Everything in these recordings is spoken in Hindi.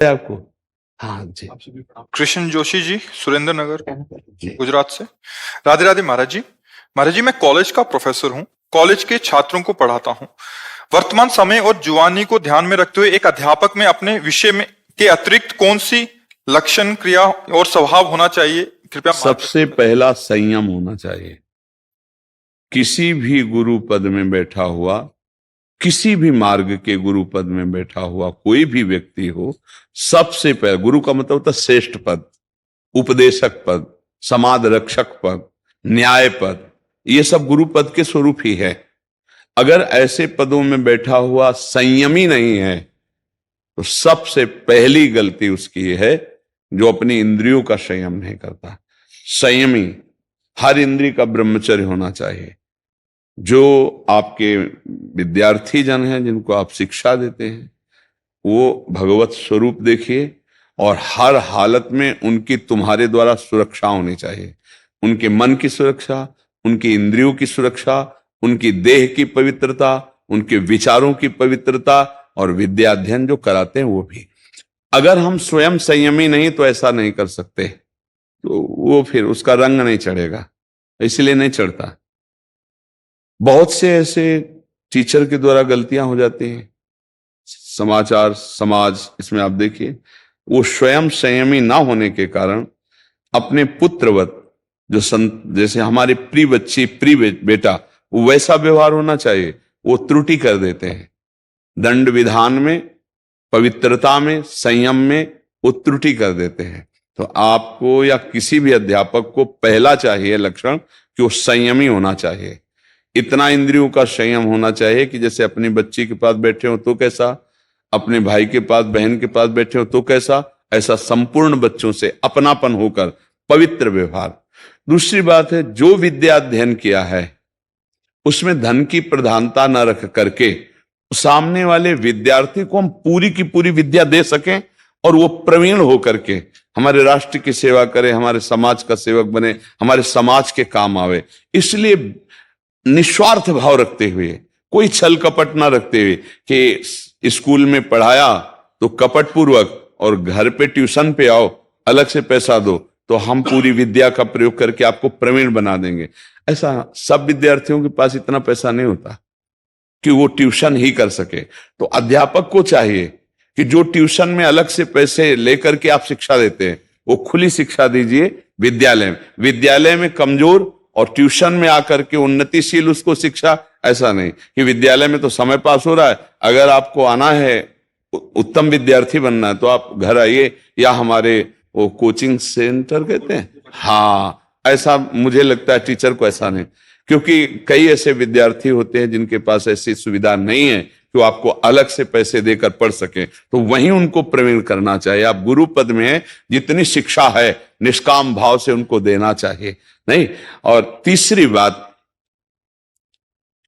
आपको। हाँ जी। कृष्ण जोशी जी, सुरेंद्र नगर, जी। गुजरात से। राधे राधे महाराज जी। महाराज जी, मैं कॉलेज का प्रोफेसर हूँ, कॉलेज के छात्रों को पढ़ाता हूँ। वर्तमान समय और जुवानी को ध्यान में रखते हुए एक अध्यापक में अपने विषय में के अतिरिक्त कौन सी लक्षण, क्रिया और स्वभाव होना चाहिए, कृपया। सबसे पहला संयम होना चाहिए। किसी भी गुरु पद में बैठा हुआ, किसी भी मार्ग के गुरु पद में बैठा हुआ कोई भी व्यक्ति हो, सबसे पहले गुरु का मतलब होता है श्रेष्ठ पद, उपदेशक पद, समाज रक्षक पद, न्याय पद, ये सब गुरु पद के स्वरूप ही है। अगर ऐसे पदों में बैठा हुआ संयमी नहीं है तो सबसे पहली गलती उसकी ये है जो अपनी इंद्रियों का संयम नहीं करता। संयमी, हर इंद्रिय का ब्रह्मचर्य होना चाहिए। जो आपके विद्यार्थी जन हैं जिनको आप शिक्षा देते हैं, वो भगवत स्वरूप देखिए और हर हालत में उनकी तुम्हारे द्वारा सुरक्षा होनी चाहिए। उनके मन की सुरक्षा, उनकी इंद्रियों की सुरक्षा, उनकी देह की पवित्रता, उनके विचारों की पवित्रता और विद्या अध्ययन जो कराते हैं वो भी। अगर हम स्वयं संयमी नहीं तो ऐसा नहीं कर सकते, तो वो फिर उसका रंग नहीं चढ़ेगा, इसलिए नहीं चढ़ता। बहुत से ऐसे टीचर के द्वारा गलतियां हो जाती हैं, समाचार समाज, इसमें आप देखिए वो स्वयं संयमी ना होने के कारण अपने पुत्रवत जो जैसे हमारे प्रिय बच्ची, प्रिय बेटा, वैसा व्यवहार होना चाहिए, वो त्रुटि कर देते हैं। दंड विधान में, पवित्रता में, संयम में वो त्रुटि कर देते हैं। तो आपको या किसी भी अध्यापक को पहला चाहिए लक्षण कि वो संयमी होना चाहिए। इतना इंद्रियों का संयम होना चाहिए कि जैसे अपनी बच्ची के पास बैठे हो तो कैसा, अपने भाई के पास, बहन के पास बैठे हो तो कैसा, ऐसा संपूर्ण बच्चों से अपनापन होकर पवित्र व्यवहार। दूसरी बात है, जो विद्या अध्ययन किया है उसमें धन की प्रधानता न रख करके सामने वाले विद्यार्थी को हम पूरी की पूरी विद्या दे सकें और वो प्रवीण होकर के हमारे राष्ट्र की सेवा करे, हमारे समाज का सेवक बने, हमारे समाज के काम आवे। इसलिए निस्वार्थ भाव रखते हुए, कोई छल कपट ना रखते हुए कि स्कूल में पढ़ाया तो कपट पूर्वक और घर पे ट्यूशन पे आओ अलग से पैसा दो तो हम पूरी विद्या का प्रयोग करके आपको प्रवीण बना देंगे। ऐसा सब विद्यार्थियों के पास इतना पैसा नहीं होता कि वो ट्यूशन ही कर सके। तो अध्यापक को चाहिए कि जो ट्यूशन में अलग से पैसे लेकर के आप शिक्षा देते हैं वो खुली शिक्षा दीजिए विद्यालय में। विद्यालय में कमजोर और ट्यूशन में आकर के उन्नतिशील उसको शिक्षा, ऐसा नहीं कि विद्यालय में तो समय पास हो रहा है, अगर आपको आना है, उत्तम विद्यार्थी बनना है तो आप घर आइए या हमारे वो कोचिंग सेंटर कहते हैं, हाँ, ऐसा मुझे लगता है टीचर को ऐसा नहीं, क्योंकि कई ऐसे विद्यार्थी होते हैं जिनके पास ऐसी सुविधा नहीं है कि वो आपको अलग से पैसे देकर पढ़ सके, तो वहीं उनको प्रवीण करना चाहिए। आप गुरु पद में हैं, जितनी शिक्षा है निष्काम भाव से उनको देना चाहिए नहीं। और तीसरी बात,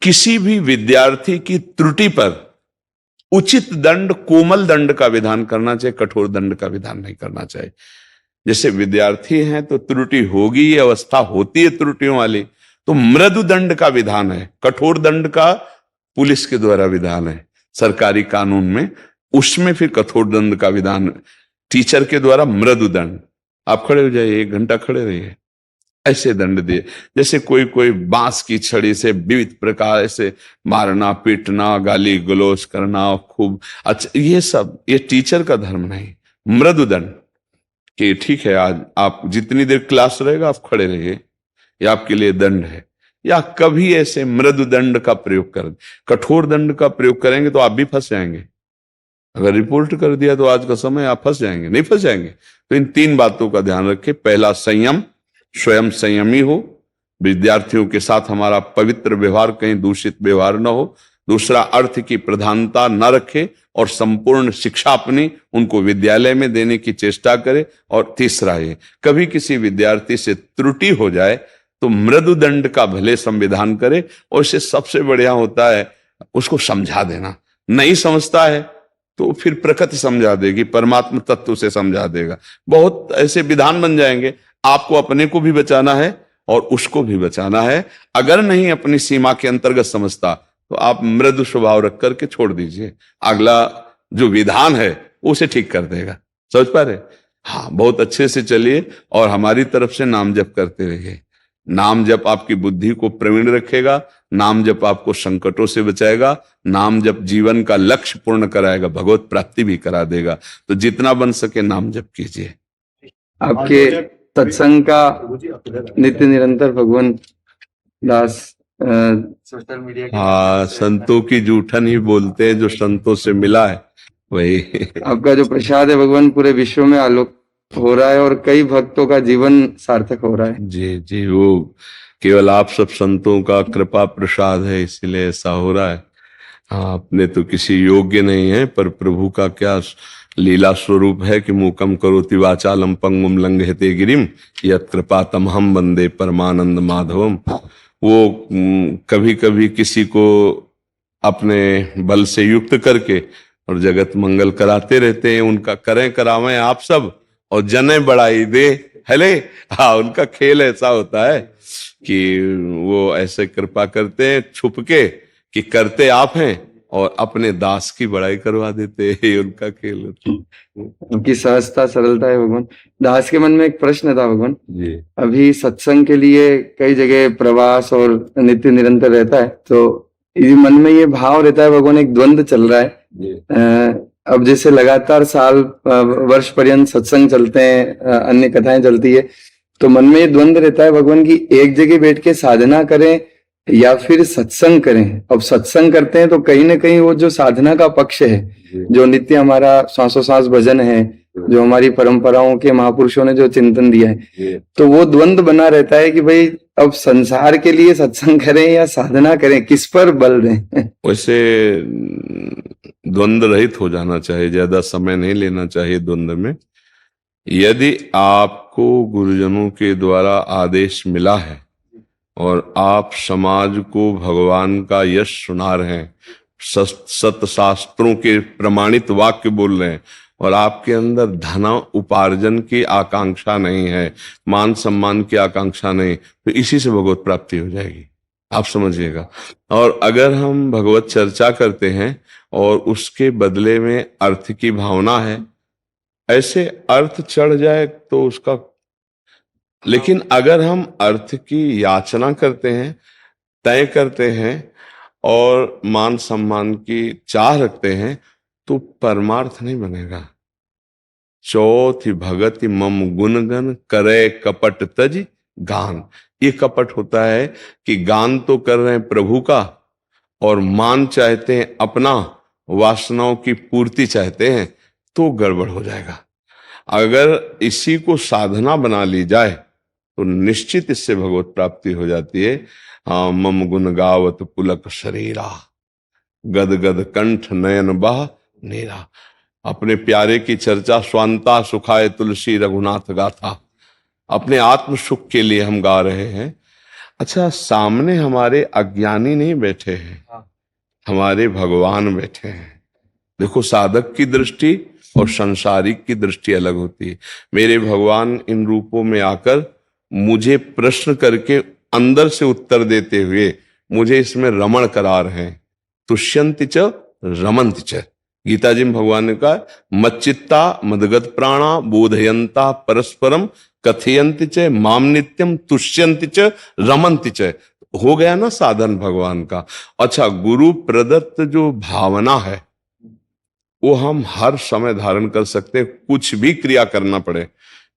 किसी भी विद्यार्थी की त्रुटि पर उचित दंड, कोमल दंड का विधान करना चाहिए, कठोर दंड का विधान नहीं करना चाहिए। जैसे विद्यार्थी हैं तो त्रुटि होगी, ये अवस्था होती है त्रुटियों वाली, तो मृदु दंड का विधान है, कठोर दंड का पुलिस के द्वारा विधान है सरकारी कानून में, उसमें फिर कठोर दंड का विधान टीचर के द्वारा मृदु दंड। आप खड़े हो जाइए, 1 घंटा खड़े रहिए, ऐसे दंड दिए। जैसे कोई कोई बांस की छड़ी से विविध प्रकार ऐसे मारना, पीटना, गाली गलौज करना खूब, अच्छा ये सब, ये टीचर का धर्म नहीं। मृदु दंड कि ठीक है आज आप जितनी देर क्लास रहेगा आप खड़े रहिए, ये आपके लिए दंड है। या कभी ऐसे मृदु दंड का प्रयोग कर, कठोर दंड का प्रयोग करेंगे तो आप भी फंस जाएंगे। अगर रिपोर्ट कर दिया तो आज का समय आप फंस जाएंगे, नहीं फंस जाएंगे। तो इन 3 बातों का ध्यान रखें। पहला संयम, स्वयं संयमी हो, विद्यार्थियों के साथ हमारा पवित्र व्यवहार, कहीं दूषित व्यवहार न हो। दूसरा, अर्थ की प्रधानता न रखे और संपूर्ण शिक्षा अपनी उनको विद्यालय में देने की चेष्टा करे। और तीसरा, ये कभी किसी विद्यार्थी से त्रुटि हो जाए तो मृदु दंड का भले संविधान करे, और इससे सबसे बढ़िया होता है उसको समझा देना। नहीं समझता है तो फिर प्रकृति समझा देगी, परमात्मा तत्व से समझा देगा। बहुत ऐसे विधान बन जाएंगे। आपको अपने को भी बचाना है और उसको भी बचाना है। अगर नहीं अपनी सीमा के अंतर्गत समझता तो आप मृदु स्वभाव रख करके छोड़ दीजिए। अगला जो विधान है उसे ठीक कर देगा। समझ पा रहे? हाँ, बहुत अच्छे से चलिए और हमारी तरफ से नाम जप करते रहिए। नाम जप आपकी बुद्धि को प्रवीण रखेगा, नाम जप आपको संकटों से बचाएगा, नाम जप जीवन का लक्ष्य पूर्ण कराएगा, भगवत प्राप्ति भी करा देगा। तो जितना बन सके नाम जप कीजिए। आपके सत्संग का नित्य निरंतर भगवान दास सोशल मीडिया हाँ, संतों की जूठन ही बोलते हैं, जो संतों से मिला है वही। आपका जो प्रसाद है भगवान पूरे विश्व में आलोक हो रहा है और कई भक्तों का जीवन सार्थक हो रहा है। जी जी, वो केवल आप सब संतों का कृपा प्रसाद है, इसीलिए ऐसा हो रहा है। हाँ, अपने तो किसी योग्य नहीं है, पर प्रभु का क्या लीला स्वरूप है कि मूकम करोति वाचालम पंगुम लंघयते गिरिम यत् कृपातम हम वंदे परमानंद माधवम। वो कभी कभी किसी को अपने बल से युक्त करके और जगत मंगल कराते रहते हैं। उनका करें करावें आप सब और जने बढ़ाई दे, हेले। हाँ, उनका खेल ऐसा होता है कि वो ऐसे कृपा करते हैं छुप के कि करते आप हैं और अपने दास की बड़ाई करवा देते हैं। ये उनका खेल होता है। उनकी सहजता सरलता है भगवान। दास के मन में एक प्रश्न था भगवान जी अभी सत्संग के लिए कई जगह प्रवास और नित्य निरंतर रहता है, तो ये मन में ये भाव रहता है भगवान, एक द्वंद्व चल रहा है। जी अब जैसे लगातार साल वर्ष पर्यंत सत्संग चलते हैं, अन्य कथाएं चलती है, तो मन में ये द्वंद्व रहता है भगवान की एक जगह बैठ के साधना करें या फिर सत्संग करें। अब सत्संग करते हैं तो कहीं ना कहीं वो जो साधना का पक्ष है, जो नित्य हमारा सांसों सांस भजन है, जो हमारी परंपराओं के महापुरुषों ने जो चिंतन दिया है, तो वो द्वंद्व बना रहता है कि भाई अब संसार के लिए सत्संग करें या साधना करें, किस पर बल दें। वैसे द्वंद्व रहित हो जाना चाहिए, ज्यादा समय नहीं लेना चाहिए द्वंद्व में। यदि आपको गुरुजनों के द्वारा आदेश मिला है और आप समाज को भगवान का यश सुना रहे हैं, सत शास्त्रों के प्रमाणित वाक्य बोल रहे हैं और आपके अंदर धन उपार्जन की आकांक्षा नहीं है, मान सम्मान की आकांक्षा नहीं, तो इसी से भगवत प्राप्ति हो जाएगी, आप समझिएगा। और अगर हम भगवत चर्चा करते हैं और उसके बदले में अर्थ की भावना है, ऐसे अर्थ चढ़ जाए तो उसका, लेकिन अगर हम अर्थ की याचना करते हैं, तय करते हैं और मान सम्मान की चाह रखते हैं, तो परमार्थ नहीं बनेगा। चौथी भगति मम गुणगन करे कपट तज गान। ये कपट होता है कि गान तो कर रहे हैं प्रभु का और मान चाहते हैं अपना, वासनाओं की पूर्ति चाहते हैं, तो गड़बड़ हो जाएगा। अगर इसी को साधना बना ली जाए तो निश्चित इससे भगवत प्राप्ति हो जाती है। हाँ, मम गुण गावत पुलक शरीरा गद गद कंठ नयन बह नीरा। अपने प्यारे की चर्चा स्वांता सुखाए तुलसी रघुनाथ गाथा, अपने आत्म सुख के लिए हम गा रहे हैं। अच्छा, सामने हमारे अज्ञानी नहीं बैठे हैं, हमारे भगवान बैठे हैं। देखो, साधक की दृष्टि और संसारिक की दृष्टि अलग होती है। मेरे भगवान इन रूपों में आकर मुझे प्रश्न करके अंदर से उत्तर देते हुए मुझे इसमें रमण करा रहे हैं। तुष्यंति च रमन्ति च। गीता जी में भगवान ने कहा, मच्चित्ता मदगत प्राणा बोधयंता परस्परम कथयंति च माम नित्यम तुष्यंति च रमन्ति च। हो गया ना साधन भगवान का। अच्छा, गुरु प्रदत्त जो भावना है वो हम हर समय धारण कर सकते हैं, कुछ भी क्रिया करना पड़े,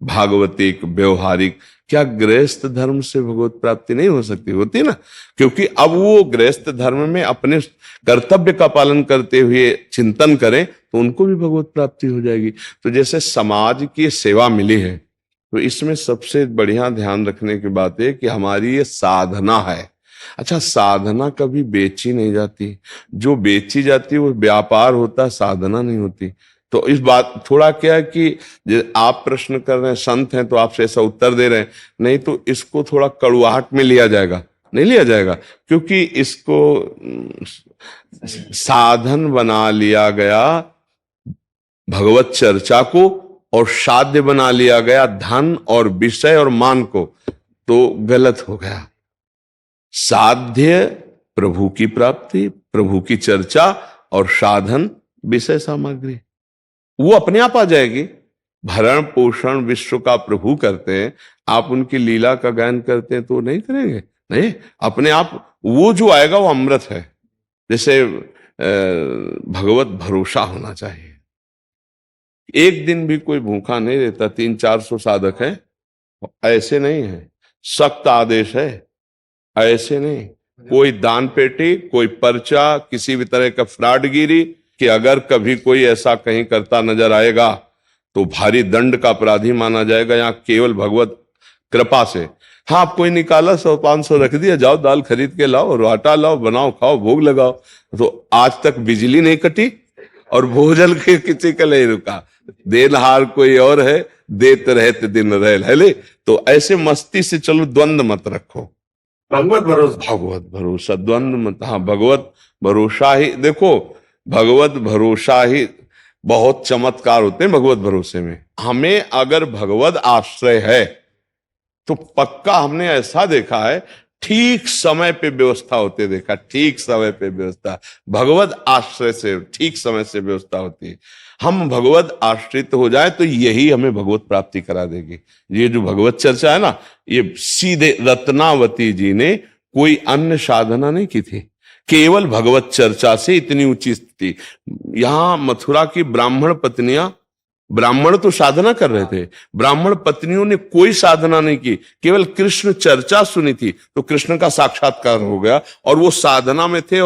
भागवतिक व्यवहारिक। क्या गृहस्थ धर्म से भगवत प्राप्ति नहीं हो सकती? होती ना, क्योंकि अब वो गृहस्थ धर्म में अपने कर्तव्य का पालन करते हुए चिंतन करें तो उनको भी भगवत प्राप्ति हो जाएगी। तो जैसे समाज की सेवा मिली है, तो इसमें सबसे बढ़िया ध्यान रखने की बात है कि हमारी ये साधना है। अच्छा, साधना कभी बेची नहीं जाती, जो बेची जाती है वो व्यापार होता है, साधना नहीं होती। तो इस बात थोड़ा क्या है कि आप प्रश्न कर रहे हैं, संत हैं तो आपसे ऐसा उत्तर दे रहे हैं, नहीं तो इसको थोड़ा कड़ुआहट में लिया जाएगा, नहीं लिया जाएगा, क्योंकि इसको साधन बना लिया गया भगवत चर्चा को और साध्य बना लिया गया धन और विषय और मान को, तो गलत हो गया। साध्य प्रभु की प्राप्ति, प्रभु की चर्चा और साधन विषय सामग्री, वो अपने आप आ जाएगी। भरण पोषण विश्व का प्रभु करते हैं, आप उनकी लीला का गायन करते हैं तो नहीं करेंगे? नहीं, अपने आप वो जो आएगा वो अमृत है। जैसे भगवत भरोसा होना चाहिए। एक दिन भी कोई भूखा नहीं रहता। 300-400 साधक है, ऐसे नहीं है। सख्त आदेश है, ऐसे नहीं। कोई दान पेटी, कोई पर्चा, किसी भी तरह का फ्रॉडगिरी, कि अगर कभी कोई ऐसा कहीं करता नजर आएगा तो भारी दंड का अपराधी माना जाएगा। यहाँ केवल भगवत कृपा से। हाँ, आप कोई निकाला 100-500 रख दिया, जाओ दाल खरीद के लाओ और आटा लाओ, बनाओ, खाओ, भोग लगाओ। तो आज तक बिजली नहीं कटी और भोजन के किसी का नहीं रुका। देनहार कोई और है, देते रहते दिन रह है ले। तो ऐसे मस्ती से चलो, द्वंद मत रखो। भगवत भरोसा, भगवत भरोसा, द्वंद मत। हाँ, भगवत भरोसा ही, देखो भगवत भरोसा ही बहुत चमत्कार होते हैं भगवत भरोसे में। हमें अगर भगवत आश्रय है तो पक्का हमने ऐसा देखा है, ठीक समय पे व्यवस्था होते देखा। ठीक समय पे व्यवस्था, भगवत आश्रय से ठीक समय से व्यवस्था होती है। हम भगवत आश्रित हो जाए तो यही हमें भगवत प्राप्ति करा देगी। ये जो भगवत चर्चा है ना, ये सीधे रत्नावती जी ने कोई अन्य साधना नहीं की थी, केवल भगवत चर्चा से इतनी ऊंची स्थिति। यहां मथुरा की ब्राह्मण पत्नियां, ब्राह्मण तो साधना कर रहे थे, ब्राह्मण पत्नियों ने कोई साधना नहीं की, केवल कृष्ण चर्चा सुनी थी तो कृष्ण का साक्षात्कार हो गया और वो साधना में थे।